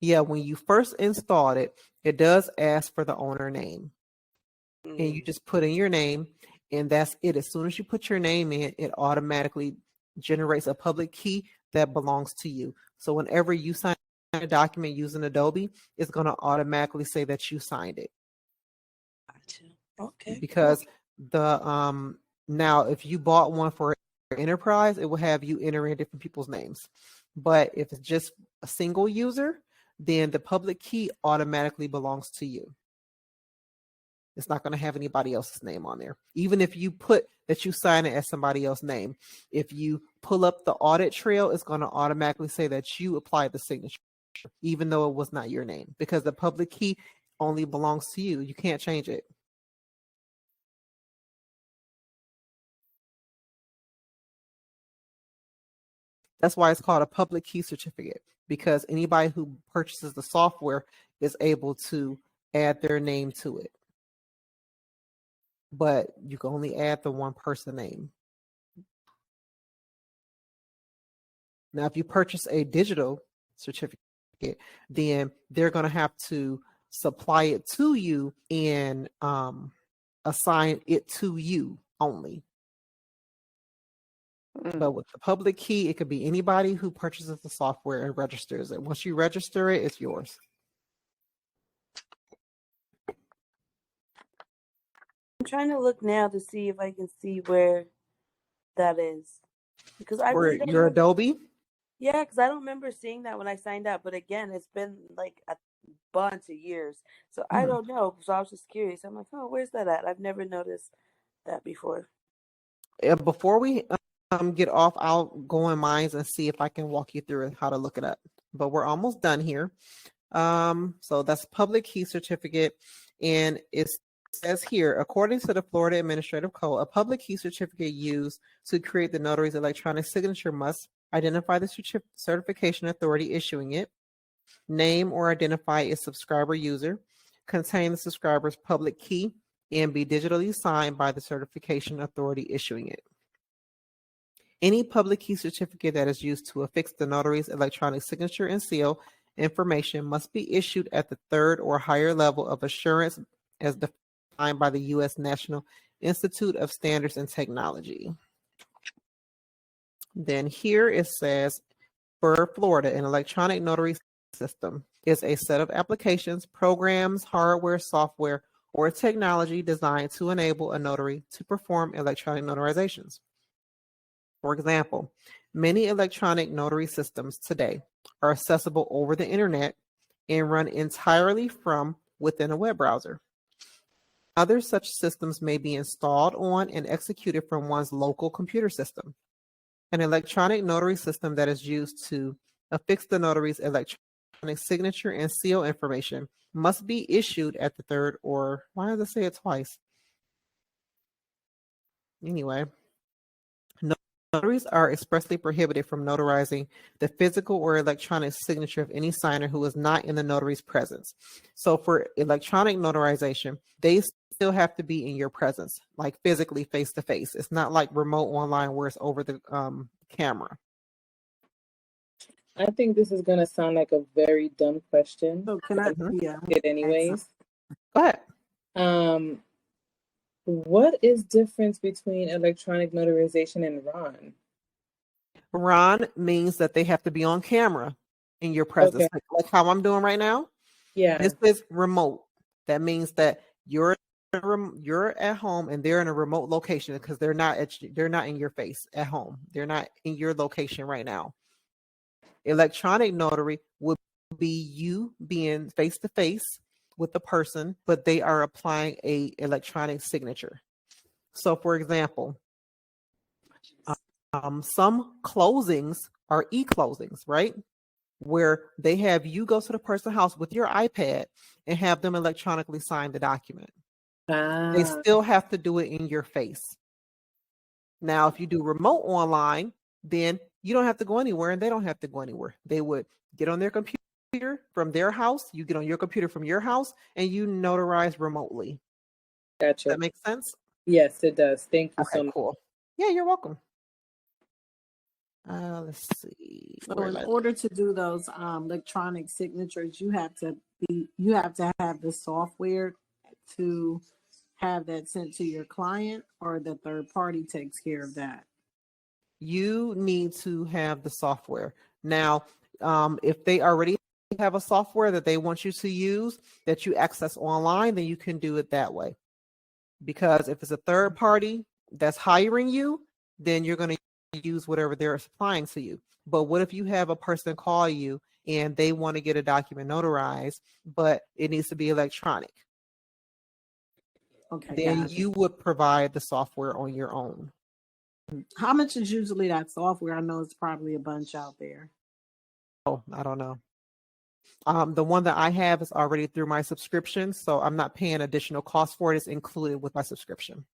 Yeah, when you first installed it, it does ask for the owner name. And you just put in your name, and that's it. As soon as you put your name in, it automatically generates a public key that belongs to you. So whenever you sign a document using Adobe, it's going to automatically say that you signed it. Gotcha. Okay. Because the now if you bought one for enterprise, it will have you enter in different people's names. But if it's just a single user, then the public key automatically belongs to you. It's not going to have anybody else's name on there. Even if you put that you sign it as somebody else's name, if you pull up the audit trail, it's going to automatically say that you applied the signature, even though it was not your name, because the public key only belongs to you. You can't change it. That's why it's called a public key certificate, because anybody who purchases the software is able to add their name to it. But you can only add the one person name. Now, if you purchase a digital certificate, then they're going to have to supply it to you and assign it to you only. But with the public key, it could be anybody who purchases the software and registers it. Once you register it, it's yours. I'm trying to look now to see if I can see where that is. Because I For really don't your remember. Adobe? Yeah, because I don't remember seeing that when I signed up. But again, it's been like a bunch of years. So I don't know. So I was just curious. I'm like, oh, where's that at? I've never noticed that before. Before we get off, I'll go in mine and see if I can walk you through how to look it up. But we're almost done here. So that's public key certificate. And it says here, according to the Florida Administrative Code, a public key certificate used to create the notary's electronic signature must identify the certification authority issuing it, name or identify its subscriber user, contain the subscriber's public key, and be digitally signed by the certification authority issuing it. Any public key certificate that is used to affix the notary's electronic signature and seal information must be issued at the third or higher level of assurance as defined by the U.S. National Institute of Standards and Technology. Then here it says, for Florida, an electronic notary system is a set of applications, programs, hardware, software, or technology designed to enable a notary to perform electronic notarizations. For example, many electronic notary systems today are accessible over the internet and run entirely from within a web browser. Other such systems may be installed on and executed from one's local computer system. An electronic notary system that is used to affix the notary's electronic signature and seal information must be issued at the third or, why does it say it twice? Anyway, notaries are expressly prohibited from notarizing the physical or electronic signature of any signer who is not in the notary's presence. So for electronic notarization, they still have to be in your presence, like physically face to face. It's not like remote online where it's over the camera. I think this is going to sound like a very dumb question. So can I? Mhm. Yeah. It anyways. Go ahead. What is difference between electronic notarization and RON? RON means that they have to be on camera in your presence, Okay. like how I'm doing right now. Yeah. This is remote. That means that you're at home and they're in a remote location because they're not in your face at home. They're not in your location right now. Electronic notary would be you being face to face with the person, but they are applying a electronic signature. So for example, some closings are e-closings, right? Where they have you go to the person's house with your iPad and have them electronically sign the document. They still have to do it in your face. Now, if you do remote online, then you don't have to go anywhere and they don't have to go anywhere. They would get on their computer from their house, you get on your computer from your house, and you notarize remotely. Gotcha. Does that make sense? Yes, it does. Thank you Okay, so much. cool. Yeah, you're welcome. Let's see. So in order to do those electronic signatures, you have to have the software to have that sent to your client, or the third party takes care of that. You need to have the software. Now, if they already have a software that they want you to use that you access online, then you can do it that way. Because if it's a third party that's hiring you, then you're going to use whatever they're supplying to you. But what if you have a person call you and they want to get a document notarized, but it needs to be electronic? Okay. Then Gotcha. you would provide the software on your own. How much is usually that software? I know it's probably a bunch out there. Oh, I don't know. The one that I have is already through my subscription, so I'm not paying additional cost for it. It's included with my subscription.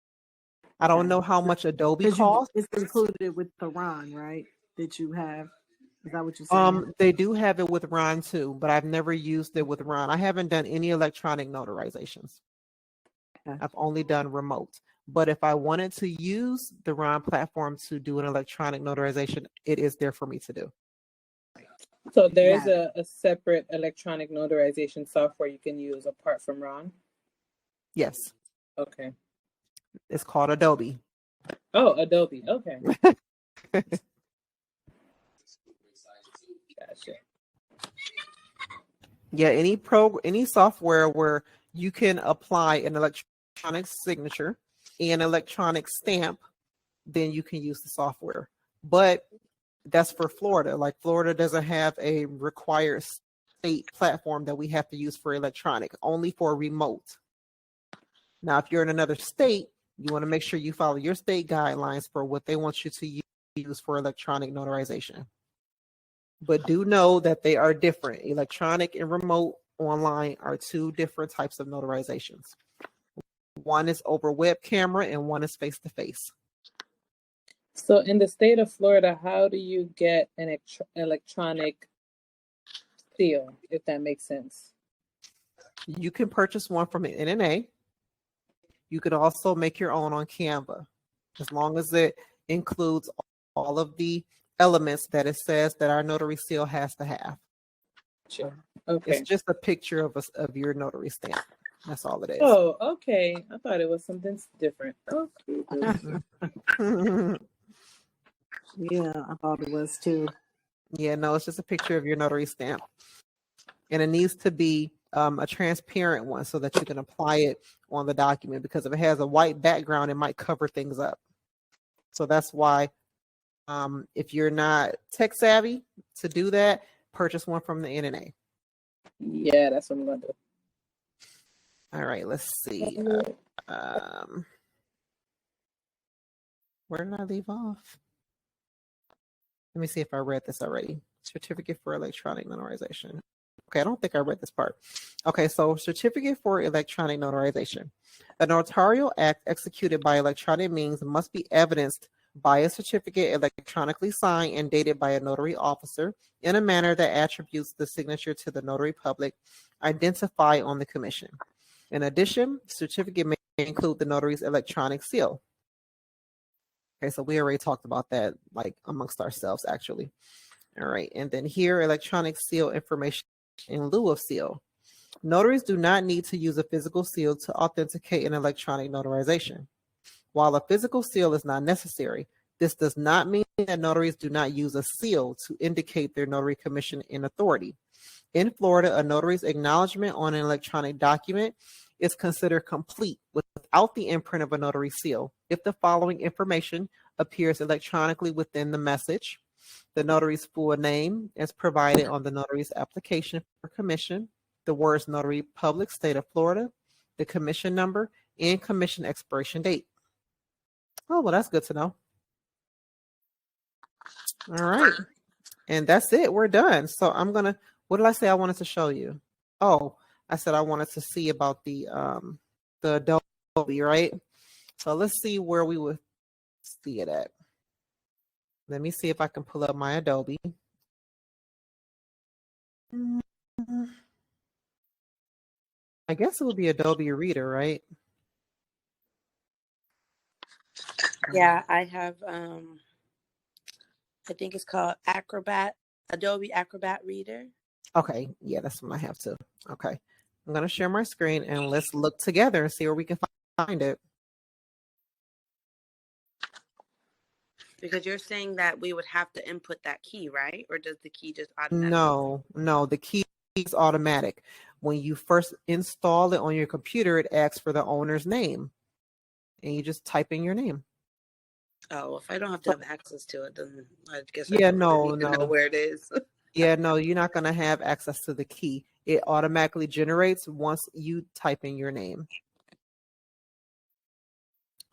I don't know how much Adobe costs. It's included with the RON, right? That you have. Is that what you're saying? They do have it with RON too, but I've never used it with RON. I haven't done any electronic notarizations. Okay. I've only done remote. But if I wanted to use the RON platform to do an electronic notarization, it is there for me to do. So there is That a separate electronic notarization software you can use apart from Ron? Yes, Okay. it's called Adobe. Oh, Adobe. Okay. Gotcha. Yeah, any software where you can apply an electronic signature and electronic stamp, then you can use the software. But that's for Florida. Like Florida doesn't have a required state platform that we have to use for electronic, only for remote. Now, if you're in another state, you want to make sure you follow your state guidelines for what they want you to use for electronic notarization. But do know that they are different. Electronic and remote online are two different types of notarizations. One is over web camera and one is face-to-face. So in the state of Florida, how do you get an electronic seal, if that makes sense? You can purchase one from an NNA. You could also make your own on Canva, as long as it includes all of the elements that it says that our notary seal has to have. Sure. Okay. It's just a picture of your notary stamp. That's all it is. Oh, okay. I thought it was something different. Okay. yeah, I thought it was too. Yeah, no, it's just a picture of your notary stamp. And it needs to be a transparent one so that you can apply it on the document, because if it has a white background, it might cover things up. So that's why if you're not tech savvy to do that, purchase one from the NNA. Yeah, that's what I'm going to do. All right, let's see. Where did I leave off? Let me see if I read this already. Certificate for electronic notarization. Okay, I don't think I read this part. Okay, so certificate for electronic notarization. A notarial act executed by electronic means must be evidenced by a certificate electronically signed and dated by a notary officer in a manner that attributes the signature to the notary public identified on the commission. In addition, the certificate may include the notary's electronic seal. Okay, so we already talked about that, like amongst ourselves, actually. All right, and then here, electronic seal information in lieu of seal. Notaries do not need to use a physical seal to authenticate an electronic notarization. While a physical seal is not necessary, this does not mean that notaries do not use a seal to indicate their notary commission and authority. In Florida, a notary's acknowledgement on an electronic document is considered complete without the imprint of a notary seal if the following information appears electronically within the message: the notary's full name as provided on the notary's application for commission, the words Notary Public, State of Florida, the commission number, and commission expiration date. Oh, well, that's good to know. All right. And that's it. We're done. So I'm going to, what did I say I wanted to show you? Oh, I said I wanted to see about the Adobe, right? So let's see where we would see it at. Let me see if I can pull up my Adobe. I guess it would be Adobe Reader, right? Yeah, I have I think it's called Adobe Acrobat Reader. Okay, yeah, that's what I have too. Okay, I'm going to share my screen and let's look together and see where we can find it. Because you're saying that we would have to input that key, right? Or does the key just automatically? No, the key is automatic. When you first install it on your computer, it asks for the owner's name, and you just type in your name. Oh, if I don't have to have access to it, then I guess Yeah, I don't need to know where it is. Yeah, no, you're not going to have access to the key. It automatically generates once you type in your name.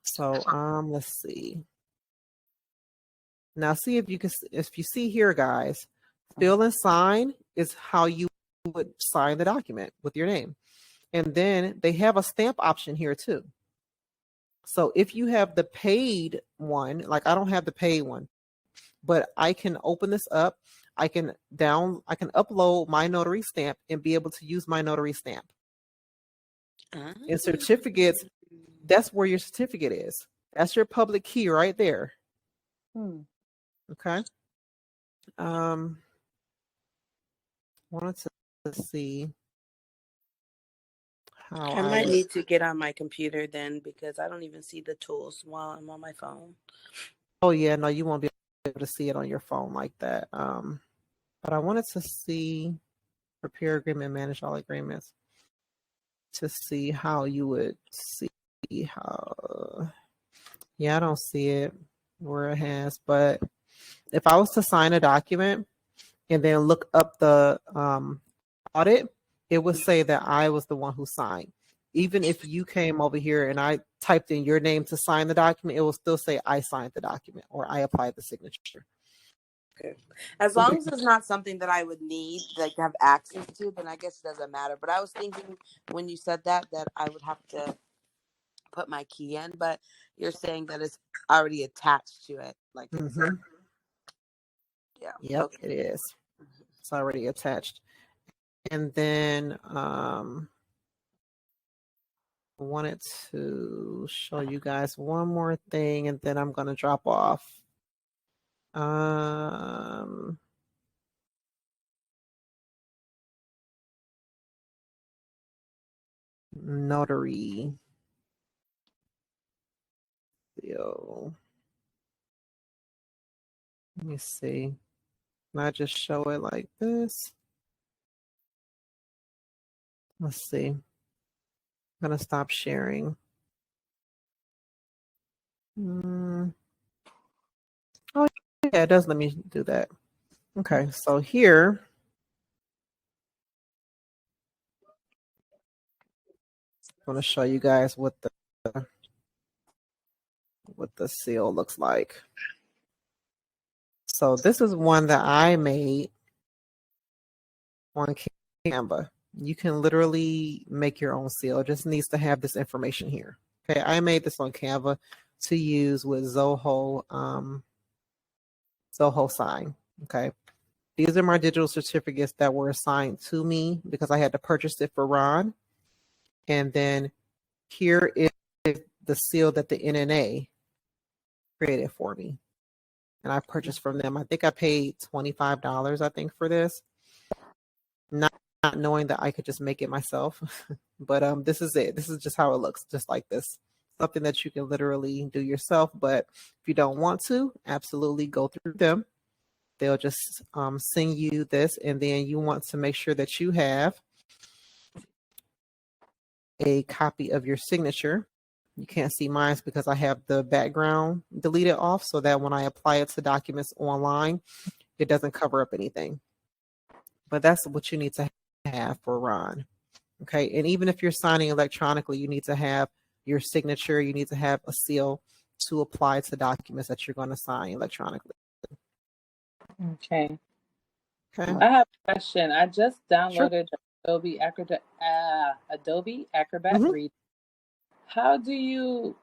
So let's see. Now see if you see here, guys, fill and sign is how you would sign the document with your name. And then they have a stamp option here too. So if you have the paid one, like I don't have the paid one, but I can open this up. I can upload my notary stamp and be able to use my notary stamp. And certificates, that's where your certificate is. That's your public key right there. Okay. wanted to see how I I might would. need to get on my computer then because I don't even see the tools while I'm on my phone. Oh yeah, no, you won't be able to see it on your phone like that. But I wanted to see prepare agreement, manage all agreements to see how you would see how. Yeah, I don't see it where it has, but if I was to sign a document and then look up the audit, it would say that I was the one who signed. Even if you came over here and I typed in your name to sign the document, it will still say I signed the document or I applied the signature. Okay. As long as it's not something that I would need, like to have access to, then I guess it doesn't matter. But I was thinking when you said that I would have to put my key in, but you're saying that it's already attached to it. Like it's yeah. Yep, Okay. it is. It's already attached. And then I wanted to show you guys one more thing and then I'm going to drop off. Notary. Let me see. Can I just show it like this? Let's see. I'm going to stop sharing. Oh, yeah, it does let me do that. Okay, so here, I'm going to show you guys what the seal looks like. So this is one that I made on Canva. You can literally make your own seal. It just needs to have this information here. Okay, I made this on Canva to use with Zoho sign. Okay, these are my digital certificates that were assigned to me because I had to purchase it for Ron. And then here is the seal that the NNA created for me. And I purchased from them. I think I paid $25, I think, for this. Not knowing that I could just make it myself. But this is it. This is just how it looks, just like this. Something that you can literally do yourself. But if you don't want to, absolutely go through them. They'll just send you this, and then you want to make sure that you have a copy of your signature. You can't see mine because I have the background deleted off so that when I apply it to documents online, it doesn't cover up anything. But that's what you need to have for Ron. Okay, and even if you're signing electronically, you need to have your signature. You need to have a seal to apply to documents that you're going to sign electronically. Okay. Okay. I have a question. I just downloaded Adobe Acrobat Reader. How do you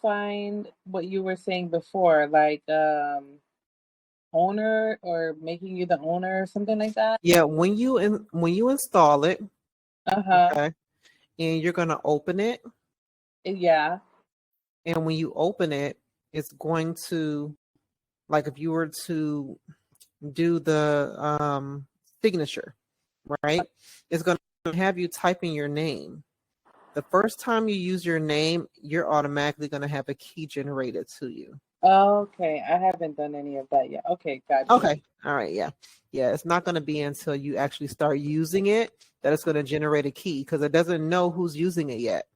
find what you were saying before, like owner or making you the owner or something like that? Yeah, when you install it, okay, and you're gonna open it. Yeah. And when you open it, it's going to, like, if you were to do the signature, right? It's going to have you type in your name. The first time you use your name, you're automatically going to have a key generated to you. Okay, I haven't done any of that yet. Okay, gotcha. Okay, all right, yeah. It's not going to be until you actually start using it that it's going to generate a key because it doesn't know who's using it yet.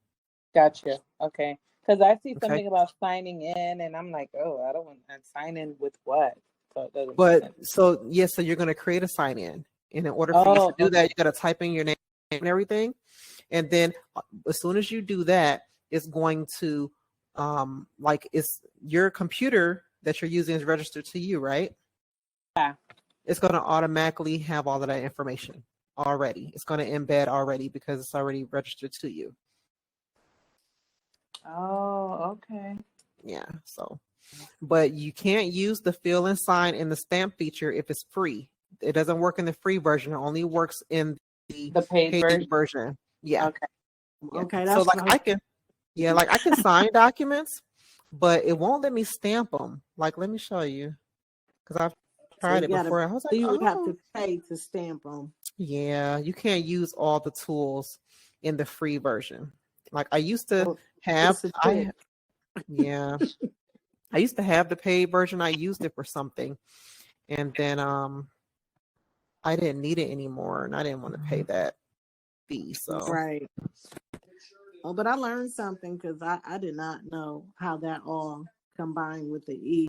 Gotcha. Okay, because I see something about signing in, and I'm like, oh, I don't want to sign in with what? So it doesn't make sense. So you're going to create a sign in, and in order for you to do that, you got to type in your name and everything. And then as soon as you do that, it's going to, like, it's your computer that you're using is registered to you, right? Yeah. It's going to automatically have all of that information already. It's going to embed already because it's already registered to you. Oh, okay. Yeah. So, but you can't use the fill and sign in the stamp feature if it's free. It doesn't work in the free version. It only works in the paid version. Yeah. Okay. Yeah. Okay. So That's like I can sign documents, but it won't let me stamp them. Like, let me show you. because I've So tried you it gotta, before. I was so like, you would have oh, to pay to stamp them. yeah, you can't use all the tools in the free version. Like I used to So have, it's a trick. yeah, I used to have the paid version. I used it for something, and then I didn't need it anymore, and I didn't want to pay that fee. So Right. Oh, but I learned something because I did not know how that all combined with the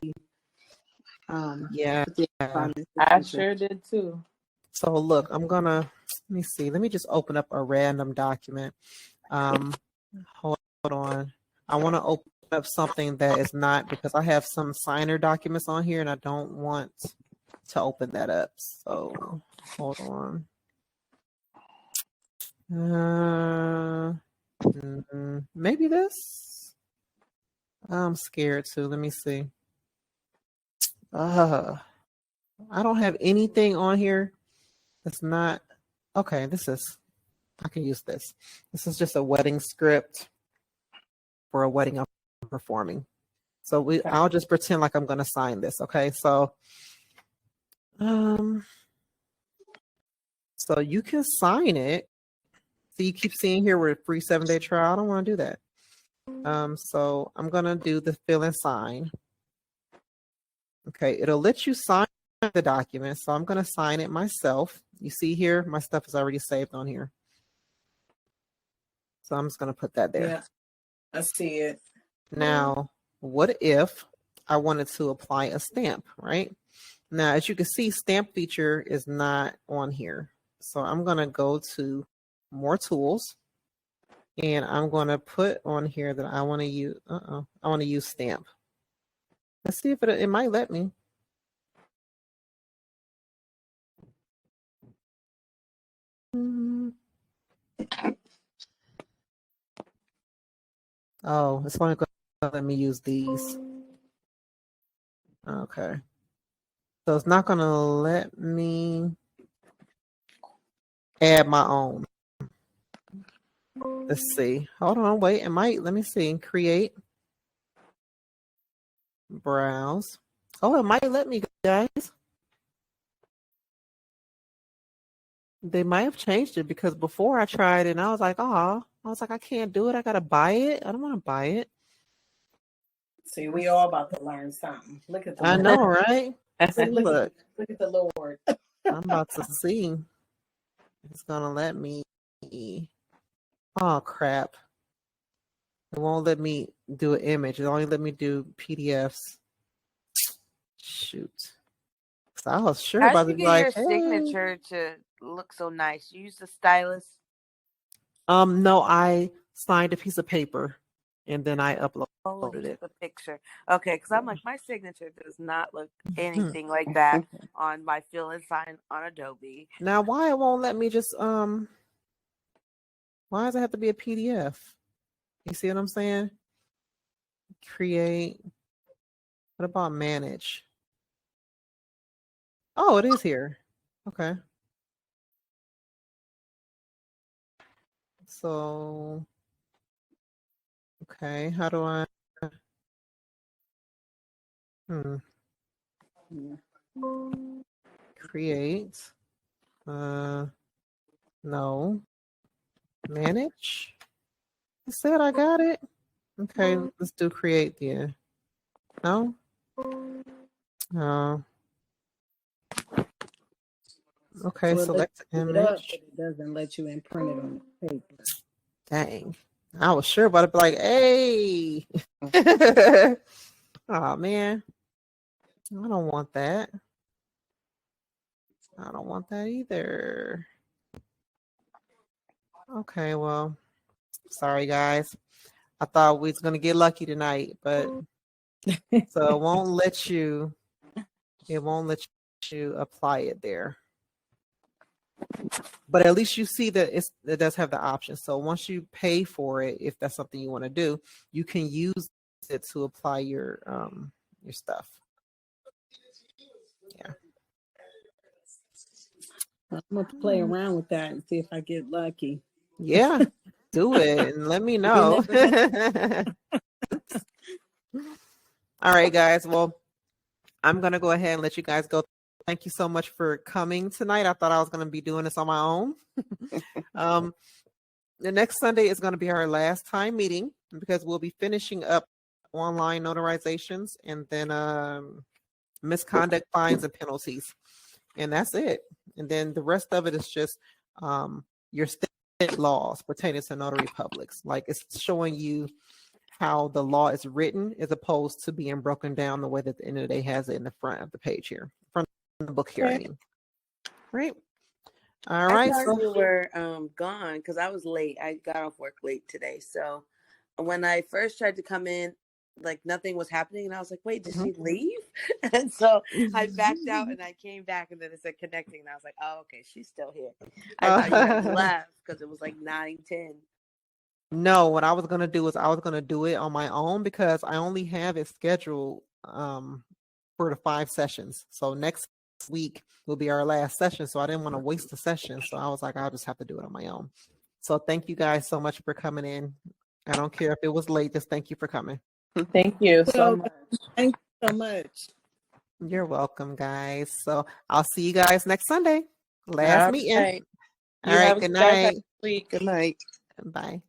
yeah. with the electronic I signature. sure did too. So look, I'm gonna let me see. Let me just open up a random document. Hold on. I want to open up something that is not, because I have some signer documents on here and I don't want to open that up. So hold on. Maybe this. I'm scared too. Let me see. I don't have anything on here that's not okay. I can use this. This is just a wedding script for a wedding I'm performing. So I'll just pretend like I'm gonna sign this. Okay. So so you can sign it. So you keep seeing here we're free 7-day trial. I don't want to do that. So I'm gonna do the fill and sign. Okay, it'll let you sign the document. So I'm gonna sign it myself. You see here, my stuff is already saved on here. So I'm just gonna put that there. Yeah, I see it. Now, what if I wanted to apply a stamp, right? Now, as you can see, stamp feature is not on here. So I'm going to go to more tools and I'm going to put on here that I want to use, I want to use stamp. Let's see if it might let me. Oh, it's only going to let me use these. Okay. So it's not going to let me add my own. Let's see. Hold on, wait. It might. Let me see. Create. Browse. Oh, it might let me, guys. They might have changed it because before I tried it and I was like, oh, I can't do it. I got to buy it. I don't want to buy it. See, we all about to learn something. Look at the I Lord. know, right? Look at the Lord. I'm about to see. It's going to let me. Oh, crap. It won't let me do an image. It only let me do PDFs. Shoot. So I was sure How about did to you be get your like, hey. signature to look so nice? You use the stylus? No, I signed a piece of paper and then I uploaded Oh, you it. took a picture. Okay, because I'm like, my signature does not look anything like that on my fill and sign on Adobe. Now, why it won't let me just why does it have to be a PDF? You see what I'm saying? Create. What about manage? Oh, it is here. Okay. So, okay, how do I create? No. Manage? I said I got it. Okay, let's do create then. No? Okay, So select it image. up, but it doesn't let you imprint it on the paper. Dang. I was sure about to be like, hey. Oh man. I don't want that. I don't want that either. Okay, well, sorry guys. I thought we was gonna get lucky tonight, but so it won't let you apply it there. But at least you see that it does have the option. So once you pay for it, if that's something you want to do, you can use it to apply your stuff. Yeah. I'm gonna play around with that and see if I get lucky. Yeah, do it and let me You know. never know. All right, guys. Well, I'm going to go ahead and let you guys go. Thank you so much for coming tonight. I thought I was going to be doing this on my own. The next Sunday is going to be our last time meeting because we'll be finishing up online notarizations and then misconduct fines and penalties. And that's it. And then the rest of it is just your state laws pertaining to notary publics. Like it's showing you how the law is written as opposed to being broken down the way that the end of the day has it in the front of the page here, front of the book here. I mean, right. All right. I thought you were gone because I was late. I got off work late today. So when I first tried to come in, like nothing was happening. And I was like, wait, did she leave? And so I backed out and I came back and then it said connecting. And I was like, oh, okay, she's still here. I thought you had left because it was like 9:10. No, what I was going to do is I was going to do it on my own because I only have it scheduled for the 5 sessions. So next week will be our last session. So I didn't want to waste the session. So I was like, I'll just have to do it on my own. So thank you guys so much for coming in. I don't care if it was late, just thank you for coming. Thank you so much. Thank you so much. You're welcome, guys. So I'll see you guys next Sunday. Last meeting. Right. All right. Good night. Good night. Bye.